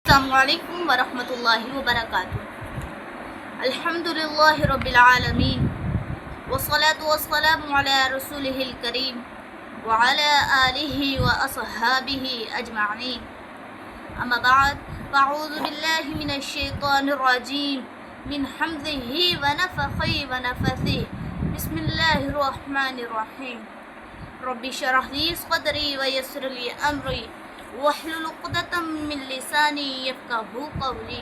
السلام علیکم ورحمۃ اللہ وبرکاتہ۔ الحمدللہ رب العالمین والصلاة والسلام علی رسولہ الکریم وعلی آلہ واصحابہ اجمعین، اما بعد فاعوذ باللہ من الشیطان الرجیم من حمزہ ونفخہ ونفثہ، بسم اللہ الرحمن الرحیم۔ رب اشرح لی صدری ویسر لی امری واحلل عقدۃ من لسانی یفقہوا قولی۔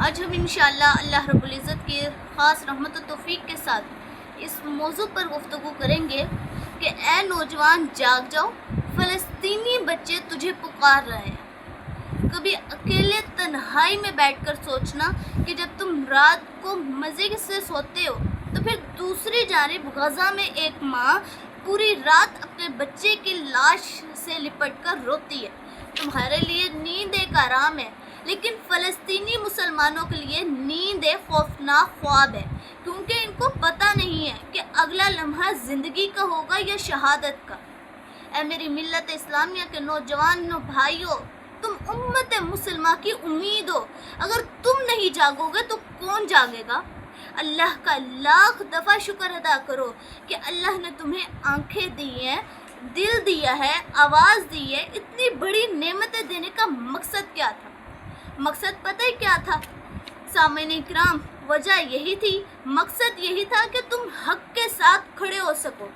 آج ہم انشاءاللہ اللہ رب العزت کی خاص رحمت و توفیق کے ساتھ اس موضوع پر گفتگو کریں گے کہ اے نوجوان جاگ جاؤ، فلسطینی بچے تجھے پکار رہے ہیں۔ کبھی اکیلے تنہائی میں بیٹھ کر سوچنا کہ جب تم رات کو مزے سے سوتے ہو تو پھر دوسری جانب غزہ میں ایک ماں پوری رات اپنے بچے کی لاش سے لپٹ کر روتی ہے۔ تمہارے لیے نیند ایک آرام ہے، لیکن فلسطینی مسلمانوں کے لیے نیند ایک خوفناک خواب ہے، کیونکہ ان کو پتہ نہیں ہے کہ اگلا لمحہ زندگی کا ہوگا یا شہادت کا۔ اے میری ملت اسلامیہ کے نوجوان بھائیوں، تم امت مسلمہ کی امید ہو۔ اگر تم نہیں جاگو گے تو کون جاگے گا؟ اللہ کا لاکھ دفعہ شکر ادا کرو کہ اللہ نے تمہیں آنکھیں دی ہیں، دل دیا ہے، آواز دی ہے۔ اتنی بڑی نعمتیں دینے کا مقصد کیا تھا؟ مقصد پتہ ہی کیا تھا سامعین اکرام؟ وجہ یہی تھی، مقصد یہی تھا کہ تم حق کے ساتھ کھڑے ہو سکو،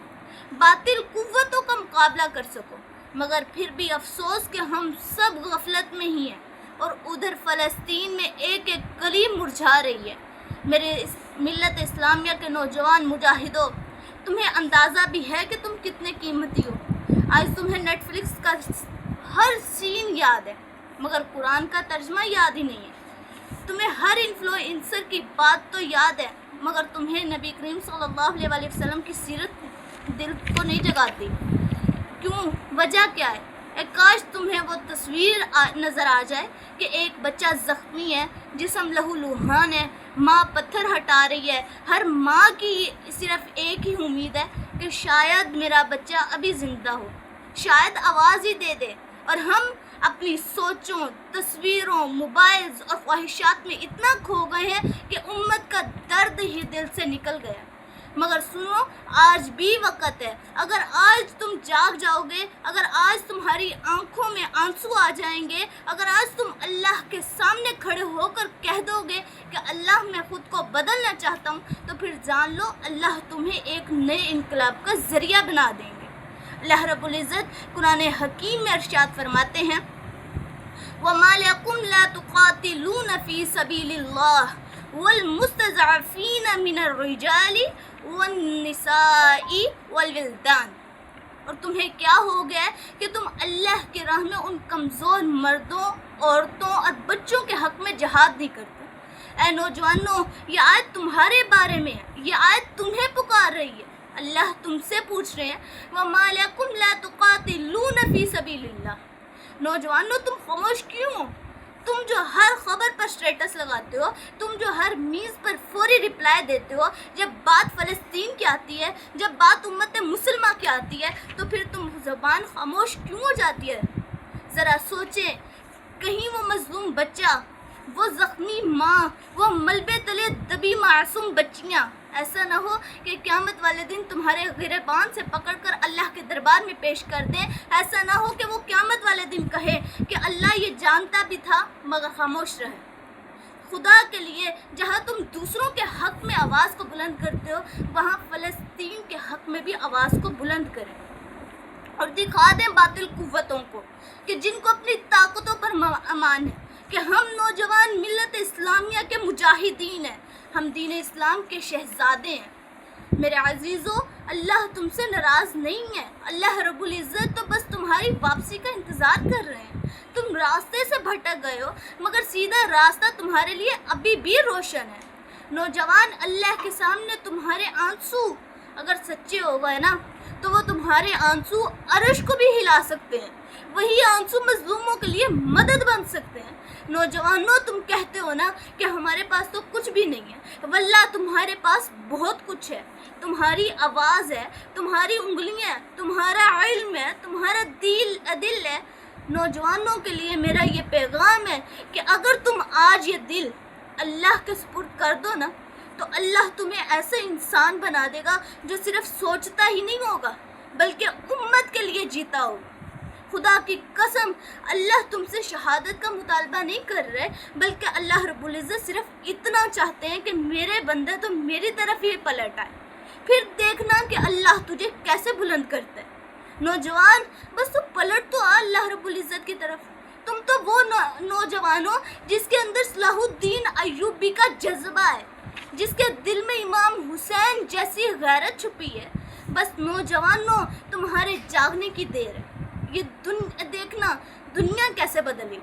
باطل قوتوں کا مقابلہ کر سکو۔ مگر پھر بھی افسوس کہ ہم سب غفلت میں ہی ہیں، اور ادھر فلسطین میں ایک ایک کلی مرجھا رہی ہے۔ میرے ملت اسلامیہ کے نوجوان مجاہدوں، تمہیں اندازہ بھی ہے کہ تم کتنے قیمتی ہو۔ آج تمہیں نیٹ فلکس کا ہر سین یاد ہے، مگر قرآن کا ترجمہ یاد ہی نہیں ہے۔ تمہیں ہر انفلوئنسر کی بات تو یاد ہے، مگر تمہیں نبی کریم صلی اللہ علیہ وسلم کی سیرت دل کو نہیں جگاتی۔ کیوں؟ وجہ کیا ہے؟ کاش تمہیں وہ تصویر نظر آ جائے کہ ایک بچہ زخمی ہے، جسم لہو لہان ہے، ماں پتھر ہٹا رہی ہے۔ ہر ماں کی صرف ایک ہی امید ہے کہ شاید میرا بچہ ابھی زندہ ہو، شاید آواز ہی دے دے۔ اور ہم اپنی سوچوں، تصویروں، موبائلز اور خواہشات میں اتنا کھو گئے ہیں کہ امت کا درد ہی دل سے نکل گیا۔ مگر سنو، آج بھی وقت ہے۔ اگر آج تم جاگ جاؤ گے، اگر آج تمہاری آنکھوں میں آنسو آ جائیں گے، اگر آج تم اللہ کے سامنے کھڑے ہو کر کہہ دو گے کہ اللہ میں خود کو بدلنا چاہتا ہوں، تو پھر جان لو اللہ تمہیں ایک نئے انقلاب کا ذریعہ بنا دیں گے۔ اللہ رب العزت قرآن حکیم میں ارشاد فرماتے ہیں، وَمَا لَكُمْ لَا تُقَاتِلُونَ فِي سَبِيلِ اللَّهِ وَالْمُسْتَضْعَفِينَ مِنَ الرِّجَالِ وَالنِّسَاءِ وَالْوِلْدَانِ۔ اور تمہیں کیا ہو گیا ہے کہ تم اللہ کی راہ میں ان کمزور مردوں، عورتوں اور بچوں کے حق میں جہاد نہیں کرتے؟ اے نوجوانوں، یہ آیت تمہارے بارے میں ہے، یہ آیت تمہیں پکار رہی ہے۔ اللہ تم سے پوچھ رہے ہیں، وَمَا لَكُمْ لَا تُقَاتِلُونَ فِي سَبِيلِ اللَّهِ۔ نوجوانوں، تم خاموش کیوں ہو؟ تم جو ہر خبر پر سٹیٹس لگاتے ہو، تم جو ہر میز پر فوری رپلائی دیتے ہو، جب بات فلسطین کی آتی ہے، جب بات امت مسلمہ کی آتی ہے، تو پھر تم زبان خاموش کیوں ہو جاتی ہے؟ ذرا سوچیں، کہیں وہ مظلوم بچہ، وہ زخمی ماں، وہ ملبے تلے دبی معصوم بچیاں، ایسا نہ ہو کہ قیامت والے دن تمہارے گریبان سے پکڑ کر اللہ کے دربار میں پیش کر دیں۔ ایسا نہ ہو کہ وہ قیامت والے دن کہے کہ اللہ یہ جانتا بھی تھا مگر خاموش رہے۔ خدا کے لیے، جہاں تم دوسروں کے حق میں آواز کو بلند کرتے ہو، وہاں فلسطین کے حق میں بھی آواز کو بلند کریں، اور دکھا دیں باطل قوتوں کو کہ جن کو اپنی طاقتوں پر امان ہے، کہ ہم نوجوان ملت اسلامیہ کے مجاہدین ہیں، ہم دین اسلام کے شہزادے ہیں۔ میرے عزیزو، اللہ تم سے ناراض نہیں ہے۔ اللہ رب العزت تو بس تمہاری واپسی کا انتظار کر رہے ہیں۔ تم راستے سے بھٹک گئے ہو، مگر سیدھا راستہ تمہارے لیے ابھی بھی روشن ہے۔ نوجوان، اللہ کے سامنے تمہارے آنسو اگر سچے ہو گئے نا، تو وہ تمہارے آنسو عرش کو بھی ہلا سکتے ہیں۔ وہی آنسو مظلوموں کے لیے مدد بن سکتے ہیں۔ نوجوانوں، تم کہتے ہو نا کہ ہمارے پاس تو کچھ بھی نہیں ہے، واللہ تمہارے پاس بہت کچھ ہے۔ تمہاری آواز ہے، تمہاری انگلیاں، تمہارا علم ہے، تمہارا دل ہے، نوجوانوں کے لیے میرا یہ پیغام ہے کہ اگر تم آج یہ دل اللہ کے سپرد کر دو نا تو اللہ تمہیں ایسا انسان بنا دے گا جو صرف سوچتا ہی نہیں ہوگا بلکہ امت کے لیے جیتا ہوگا۔ خدا کی قسم اللہ تم سے شہادت کا مطالبہ نہیں کر رہے بلکہ اللہ رب العزت صرف اتنا چاہتے ہیں کہ میرے بندے تو میری طرف ہی پلٹ آئے، پھر دیکھنا کہ اللہ تجھے کیسے بلند کرتا ہے۔ نوجوان بس تو پلٹ تو آ اللہ رب العزت کی طرف۔ تم تو وہ نوجوان ہو جس کے اندر صلاح الدین ایوبی کا جذبہ ہے، جس کے دل میں امام حسین جیسی غیرت چھپی ہے۔ بس نوجوانوں تمہارے جاگنے کی دیر ہے، یہ دیکھنا دنیا کیسے بدلی۔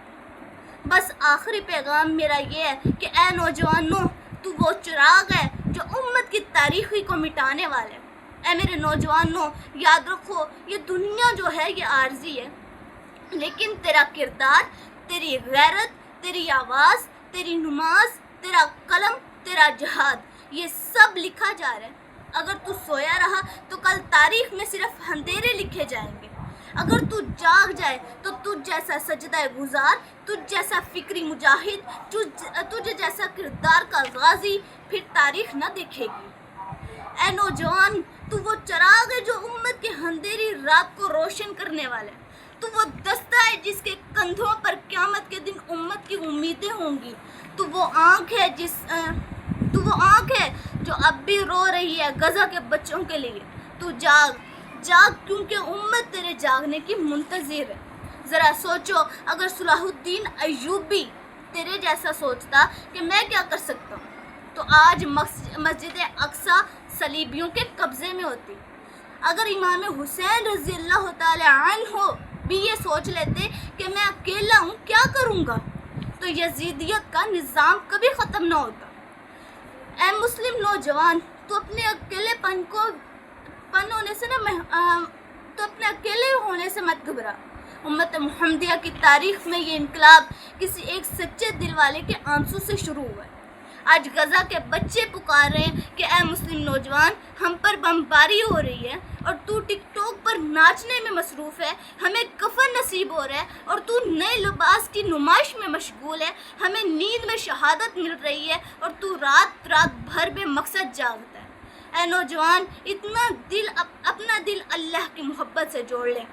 بس آخری پیغام میرا یہ ہے کہ اے نوجوانوں تو وہ چراغ ہے جو امت کی تاریخی کو مٹانے والے۔ اے میرے نوجوانوں یاد رکھو یہ دنیا جو ہے یہ عارضی ہے، لیکن تیرا کردار، تیری غیرت، تیری آواز، تیری نماز، تیرا قلم، تیرا جہاد یہ سب لکھا جا رہا ہے۔ اگر تو سویا رہا تو کل تاریخ میں صرف اندھیرے لکھے جائیں گے۔ اگر تو جاگ جائے تو تجھ جیسا سجدہ گزار، تجھ جیسا فکری مجاہد، تجھ جیسا کردار کا غازی پھر تاریخ نہ دیکھے گی۔ اے نوجوان تو وہ چراغ ہے جو امت کی اندھیری رات کو روشن کرنے والا ہے۔ تو وہ دستہ ہے جس کے کندھوں پر قیامت کے دن امت کی امیدیں ہوں گی۔ تو وہ آنکھ ہے جو اب بھی رو رہی ہے غزہ کے بچوں کے لیے۔ تو جاگ کیونکہ امت تیرے جاگنے کی منتظر ہے۔ ذرا سوچو اگر صلاح الدین ایوبی تیرے جیسا سوچتا کہ میں کیا کر سکتا ہوں تو آج مسجد اقصی صلیبیوں کے قبضے میں ہوتی۔ اگر امام حسین رضی اللہ تعالی عنہ بھی یہ سوچ لیتے کہ میں اکیلا ہوں کیا کروں گا تو یزیدیت کا نظام کبھی ختم نہ ہوتا۔ اے مسلم نوجوان تو اپنے اکیلے ہونے سے مت گھبرا۔ امت محمدیہ کی تاریخ میں یہ انقلاب کسی ایک سچے دل والے کے آنسو سے شروع ہوا ہے۔ آج غزہ کے بچے پکار رہے ہیں کہ اے مسلم نوجوان ہم پر بمباری ہو رہی ہے اور تو ٹک ٹاک پر ناچنے میں مصروف ہے، ہمیں کفن نصیب ہو رہا ہے اور تو نئے لباس کی نمائش میں مشغول ہے، ہمیں نیند میں شہادت مل رہی ہے اور تو رات بھر بے مقصد جاگتا ہے۔ اے نوجوان اپنا دل اللہ کی محبت سے جوڑ لے،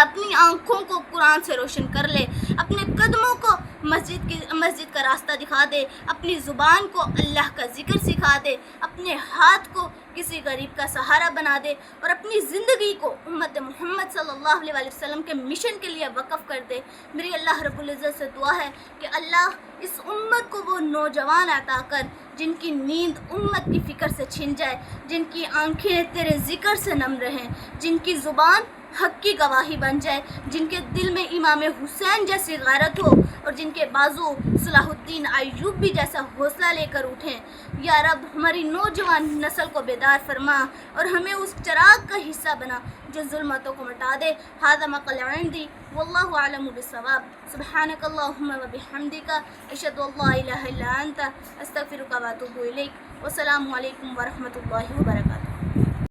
اپنی آنکھوں کو قرآن سے روشن کر لے، اپنے قدموں کو مسجد کا راستہ دکھا دے، اپنی زبان کو اللہ کا ذکر سکھا دے، اپنے ہاتھ کو کسی غریب کا سہارا بنا دے اور اپنی زندگی کو امت محمد صلی اللہ علیہ وسلم کے مشن کے لیے وقف کر دے۔ میری اللہ رب العزت سے دعا ہے کہ اللہ اس امت کو وہ نوجوان عطا کر جن کی نیند امت کی فکر سے چھن جائے، جن کی آنکھیں تیرے ذکر سے نم رہیں، جن کی زبان حق کی گواہی بن جائے، جن کے دل میں امام حسین جیسی غیرت ہو اور جن کے بازو صلاح الدین ایوبی جیسا حوصلہ لے کر اٹھیں۔ یا رب ہماری نوجوان نسل کو بیدار فرما اور ہمیں اس چراغ کا حصہ بنا جو ظلمتوں کو مٹا دے۔ ھذا ما قال عندي واللہ اعلم بالصواب۔ سبحانک اللہم و بحمدک اشہد ان لا الہ الا انت استغفرک و اتوب الیک۔ والسلام علیکم ورحمۃ اللہ وبرکاتہ۔